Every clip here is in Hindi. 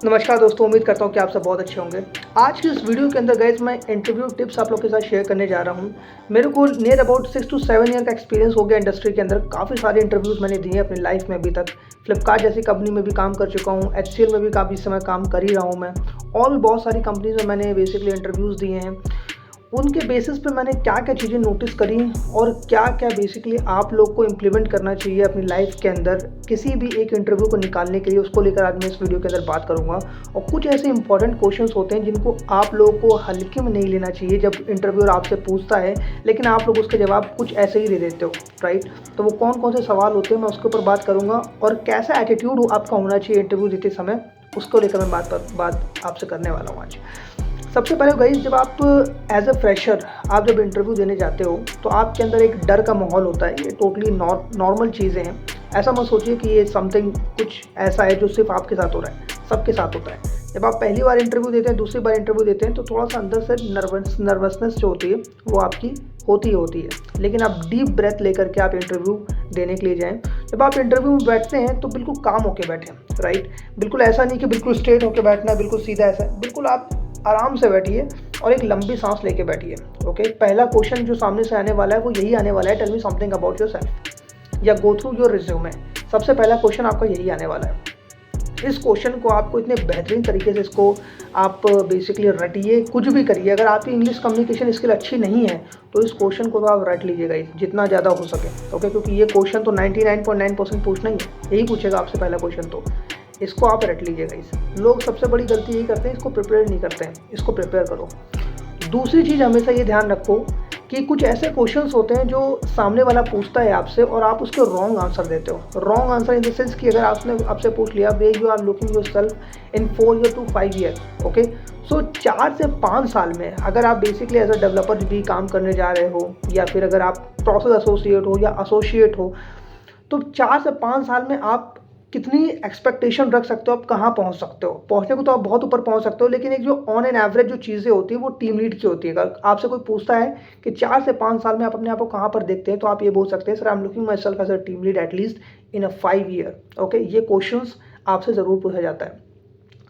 नमस्कार दोस्तों, उम्मीद करता हूँ कि आप सब बहुत अच्छे होंगे। आज की इस वीडियो के अंदर गाइस मैं इंटरव्यू टिप्स आप लोग के साथ शेयर करने जा रहा हूँ। मेरे को नियर अबाउट 6 टू 7 ईयर का एक्सपीरियंस हो गया इंडस्ट्री के अंदर। काफ़ी सारे इंटरव्यूज़ मैंने दिए अपनी लाइफ में अभी तक। फ्लिपकार्ट जैसी कंपनी में भी काम कर चुका हूँ, एचसीएल में भी काफ़ी समय काम कर ही रहा हूँ मैं, और भी बहुत सारी कंपनीज़ में मैंने बेसिकली इंटरव्यूज़ दिए हैं। उनके बेसिस पे मैंने क्या-क्या चीज़ें नोटिस करी और क्या-क्या बेसिकली आप लोग को इम्प्लीमेंट करना चाहिए अपनी लाइफ के अंदर किसी भी एक इंटरव्यू को निकालने के लिए, उसको लेकर आज मैं इस वीडियो के अंदर बात करूँगा। और कुछ ऐसे इंपॉर्टेंट क्वेश्चंस होते हैं जिनको आप लोगों को हल्के में नहीं लेना चाहिए जब इंटरव्यूअर आपसे पूछता है, लेकिन आप लोग उसके जवाब कुछ ऐसे ही दे देते हो, राइट? तो वो कौन-कौन से सवाल होते हैं मैं उसके ऊपर बात करूँगा, और कैसा एटीट्यूड आपका होना चाहिए इंटरव्यू देते समय, उसको लेकर मैं बात आपसे करने वाला हूँ आज। सबसे पहले गाइस, जब आप एज अ फ्रेशर आप जब इंटरव्यू देने जाते हो तो आपके अंदर एक डर का माहौल होता है। ये टोटली नॉर्मल चीज़ें हैं। ऐसा मत सोचिए कि ये समथिंग कुछ ऐसा है जो सिर्फ आपके साथ हो रहा है, सबके साथ होता है। जब आप पहली बार इंटरव्यू देते हैं, दूसरी बार इंटरव्यू देते हैं, तो थोड़ा सा अंदर से नर्वसनेस जो होती है वो आपकी होती है। लेकिन आप डीप ब्रेथ लेकर के आप इंटरव्यू देने के लिए जाएं। जब आप इंटरव्यू में बैठते हैं तो बिल्कुल काम होके बैठें, राइट? बिल्कुल ऐसा नहीं कि बिल्कुल स्ट्रेट होके बैठना है, बिल्कुल सीधा ऐसा है। बिल्कुल आप आराम से बैठिए और एक लंबी सांस लेके बैठिए। ओके, पहला क्वेश्चन जो सामने से आने वाला है वो यही आने वाला है, tell me something about yourself या गो थ्रू योर रिज्यूमे। सबसे पहला क्वेश्चन आपका यही आने वाला है। इस क्वेश्चन को आपको इतने बेहतरीन तरीके से इसको आप बेसिकली रटिए, कुछ भी करिए। अगर आपकी इंग्लिश कम्युनिकेशन स्किल अच्छी नहीं है तो इस क्वेश्चन को तो आप रट लीजिएगा जितना ज़्यादा हो सके। ओके, क्योंकि ये क्वेश्चन तो 99.9% पूछना ही है, यही पूछेगा आपसे पहला क्वेश्चन, तो इसको आप रट लीजिएगा। इस लोग सबसे बड़ी गलती यही करते हैं, इसको प्रिपेयर नहीं करते हैं। इसको प्रिपेयर करो। दूसरी चीज़ हमेशा ये ध्यान रखो कि कुछ ऐसे क्वेश्चंस होते हैं जो सामने वाला पूछता है आपसे और आप उसके रॉन्ग आंसर देते हो। Wrong answer in the sense कि अगर आपने आपसे पूछ लिया way you are looking yourself in 4 year to 5 year. Okay, so 4 से 5 साल में अगर आप बेसिकली एज अ डेवलपर भी काम करने जा रहे हो, या फिर अगर आप प्रोसेस एसोसिएट हो या एसोसिएट हो, तो 4 से 5 साल में आप कितनी एक्सपेक्टेशन रख सकते हो, आप कहाँ पहुँच सकते हो? पहुँचने को तो आप बहुत ऊपर पहुँच सकते हो, लेकिन एक जो ऑन एन एवरेज जो चीज़ें होती हैं वो टीम लीड की होती है। अगर आपसे कोई पूछता है कि 4 से 5 साल में आप अपने आप को कहाँ पर देखते हैं, तो आप ये बोल सकते हैं, sir I am looking myself as a team lead at least in a 5 year. Okay, ये क्वेश्चंस आपसे ज़रूर पूछा जाता है।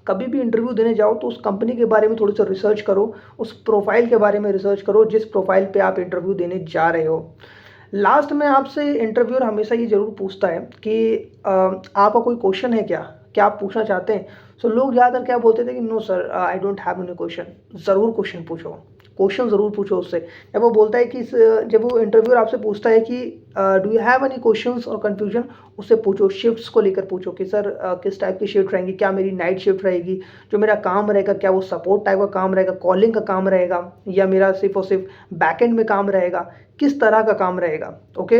कभी भी इंटरव्यू देने जाओ तो उस कंपनी के बारे में थोड़ी सा रिसर्च करो, उस प्रोफाइल के बारे में रिसर्च करो जिस प्रोफाइल पे आप इंटरव्यू देने जा रहे हो। लास्ट में आपसे इंटरव्यूअर हमेशा ये ज़रूर पूछता है कि आपका कोई क्वेश्चन है क्या? क्या आप पूछना चाहते हैं? सो लोग ज़्यादातर क्या बोलते थे कि no sir, I don't have any question. ज़रूर क्वेश्चन पूछो, क्वेश्चन ज़रूर पूछो उससे। जब वो बोलता है कि जब वो इंटरव्यूअर आपसे पूछता है कि do you have any questions और कन्फ्यूजन, उससे पूछो, शिफ्ट्स को लेकर पूछो कि सर किस टाइप की शिफ्ट रहेंगी? क्या मेरी नाइट शिफ्ट रहेगी? जो मेरा काम रहेगा क्या वो सपोर्ट टाइप का काम रहेगा, कॉलिंग का काम रहेगा, या मेरा सिर्फ़ और सिर्फ बैकएंड में काम रहेगा? किस तरह का काम रहेगा? ओके,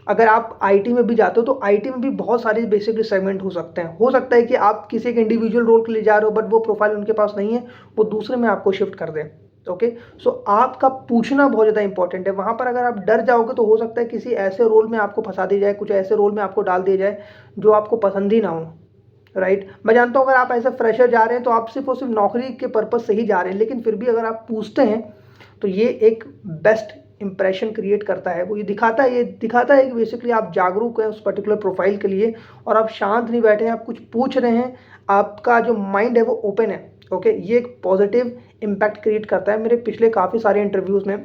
अगर आप आईटी में भी जाते हो तो आईटी में भी बहुत सारे बेसिकली सेगमेंट हो सकते हैं। हो सकता है कि आप किसी एक इंडिविजुअल रोल के लिए जा रहे हो बट वो प्रोफाइल उनके पास नहीं है, वो दूसरे में आपको शिफ्ट कर दें। ओके, सो आपका पूछना बहुत ज़्यादा इंपॉर्टेंट है। वहाँ पर अगर आप डर जाओगे तो हो सकता है किसी ऐसे रोल में आपको फंसा दिया जाए, कुछ ऐसे रोल में आपको डाल दिया जाए जो आपको पसंद ही ना हो, राइट? मैं जानता हूँ अगर आप एज अ फ्रेशर जा रहे हैं तो आप सिर्फ और सिर्फ नौकरी के पर्पज़ से ही जा रहे हैं, लेकिन फिर भी अगर आप पूछते हैं तो ये एक बेस्ट इंप्रेशन क्रिएट करता है। वो ये दिखाता है कि बेसिकली आप जागरूक हैं उस पर्टिकुलर प्रोफाइल के लिए, और आप शांत नहीं बैठे हैं, आप कुछ पूछ रहे हैं, आपका जो माइंड है वो ओपन है। ओके, ये एक पॉजिटिव इम्पैक्ट क्रिएट करता है। मेरे पिछले काफ़ी सारे इंटरव्यूज़ में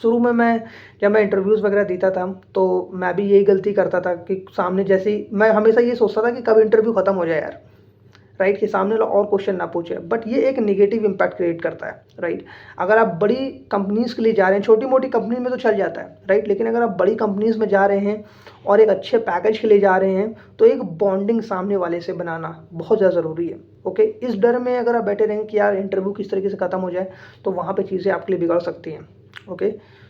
शुरू में जब मैं इंटरव्यूज़ वगैरह देता था तो मैं भी यही गलती करता था कि सामने जैसे ही मैं हमेशा ये सोचता था कि कब इंटरव्यू ख़त्म हो जाए यार, राइट? कि सामने वाला और क्वेश्चन ना पूछे, बट ये एक नेगेटिव इम्पैक्ट क्रिएट करता है, राइट? अगर आप बड़ी कंपनीज़ के लिए जा रहे हैं, छोटी मोटी कंपनी में तो चल जाता है, राइट? लेकिन अगर आप बड़ी कंपनीज़ में जा रहे हैं और एक अच्छे पैकेज के लिए जा रहे हैं तो एक बॉन्डिंग सामने वाले से बनाना बहुत ज़्यादा ज़रूरी है। ओके, इस डर में अगर आप बैठे रहेंगे कि यार इंटरव्यू किस तरीके से ख़त्म हो जाए, तो वहाँ पर चीज़ें आपके लिए बिगड़ सकती हैं। Okay,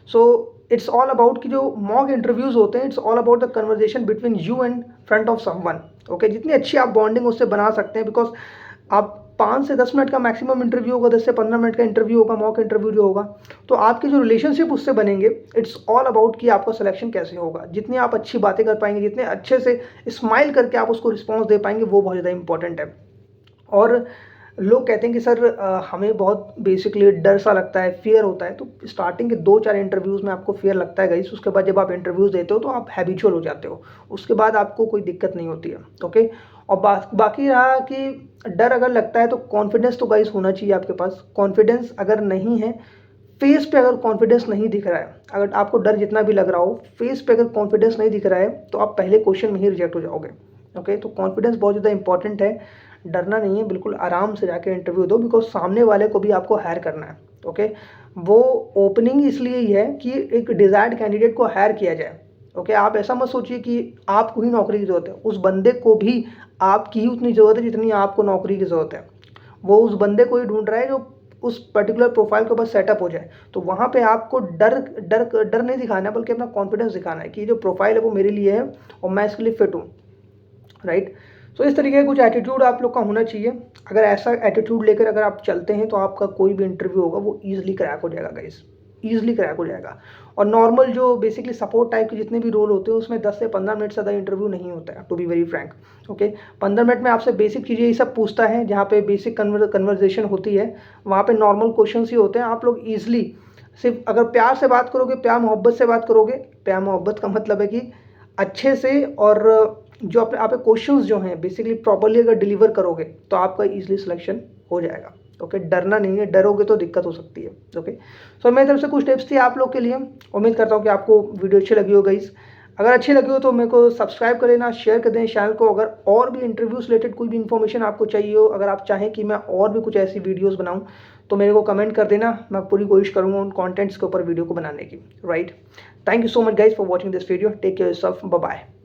so it's all about कि जो मॉक इंटरव्यूज़ होते हैं, it's all about the conversation between you and front of someone. Okay, जितनी अच्छी आप बॉन्डिंग उससे बना सकते हैं, बिकॉज आप 5 से 10 मिनट का मैक्सिमम इंटरव्यू होगा, 10 से 15 मिनट का इंटरव्यू होगा, मॉक इंटरव्यू जो होगा, तो आपके जो रिलेशनशिप उससे बनेंगे, इट्स ऑल अबाउट कि आपका सिलेक्शन कैसे होगा। जितनी आप अच्छी बातें कर पाएंगे, जितने अच्छे से स्माइल करके आप उसको रिस्पॉन्स दे पाएंगे, वो बहुत ज़्यादा इंपॉर्टेंट है। और लोग कहते हैं कि सर हमें बहुत बेसिकली डर सा लगता है, फ़ियर होता है। तो स्टार्टिंग के 2-4 इंटरव्यूज़ में आपको फ़ियर लगता है गाइस, उसके बाद जब आप इंटरव्यूज़ देते हो तो आप हैबिचुअल हो जाते हो, उसके बाद आपको कोई दिक्कत नहीं होती है। ओके, और बाकी रहा कि डर अगर लगता है तो कॉन्फिडेंस तो गाइस होना चाहिए आपके पास। कॉन्फिडेंस अगर नहीं है, फेस पे अगर कॉन्फिडेंस नहीं दिख रहा है, अगर आपको डर जितना भी लग रहा हो, फेस पे अगर कॉन्फिडेंस नहीं दिख रहा है तो आप पहले क्वेश्चन में ही रिजेक्ट हो जाओगे। ओके, तो कॉन्फिडेंस बहुत ज़्यादा इंपॉर्टेंट है। डरना नहीं है, बिल्कुल आराम से जाके इंटरव्यू दो, बिकॉज सामने वाले को भी आपको हायर करना है। ओके, वो ओपनिंग इसलिए ही है कि एक डिजायर्ड कैंडिडेट को हायर किया जाए। ओके, आप ऐसा मत सोचिए कि आपको ही नौकरी की ज़रूरत है, उस बंदे को भी आपकी ही उतनी ज़रूरत है जितनी आपको नौकरी की ज़रूरत है। वो उस बंदे को ही ढूंढ रहा है जो उस पर्टिकुलर प्रोफाइल के ऊपर सेटअप हो जाए। तो वहाँ पे आपको डर डर डर नहीं दिखाना है, बल्कि अपना कॉन्फिडेंस दिखाना है कि जो प्रोफाइल है वो मेरे लिए है और मैं इसके लिए फिट हूँ। राइट, सो इस तरीके का कुछ एटीट्यूड आप लोग का होना चाहिए। अगर ऐसा एटीट्यूड लेकर अगर आप चलते हैं तो आपका कोई भी इंटरव्यू होगा वो ईजिली क्रैक हो जाएगा गाइस, ईजिली क्रैक हो जाएगा। और नॉर्मल जो बेसिकली सपोर्ट टाइप के जितने भी रोल होते हैं उसमें 10 से 15 मिनट से ज़्यादा इंटरव्यू नहीं होता है, to be very frank. Okay, 15 minute में आपसे बेसिक चीज़ें ये सब पूछता है, जहाँ पे बेसिक कन्वर्जेशन होती है, वहाँ पे नॉर्मल क्वेश्चन ही होते हैं। आप लोग ईजिली सिर्फ अगर प्यार से बात करोगे, प्यार मोहब्बत से बात करोगे, प्यार मोहब्बत का मतलब है कि अच्छे से, और जो अपने आप क्वेश्चंस जो हैं बेसिकली प्रॉपर्ली अगर डिलीवर करोगे तो आपका इजीली सिलेक्शन हो जाएगा। ओके, डरना नहीं है, डरोगे तो दिक्कत हो सकती है। ओके, सो मेरी तरफ से कुछ टिप्स थी आप लोग के लिए। उम्मीद करता हूँ कि आपको वीडियो अच्छी लगी हो गाइस। अगर अच्छी लगी हो तो मेरे को सब्सक्राइब कर देना, शेयर कर दें चैनल को। अगर और भी इंटरव्यू से रिलेटेड कोई भी इन्फॉर्मेशन आपको चाहिए हो, अगर आप चाहें कि मैं और भी कुछ ऐसी वीडियोज़ बनाऊँ तो मेरे को कमेंट कर देना, मैं पूरी कोशिश करूँगा उन कॉन्टेंट्स के ऊपर वीडियो को बनाने की। Right, thank you so much guys for watching this video. Take care yourself, bye bye.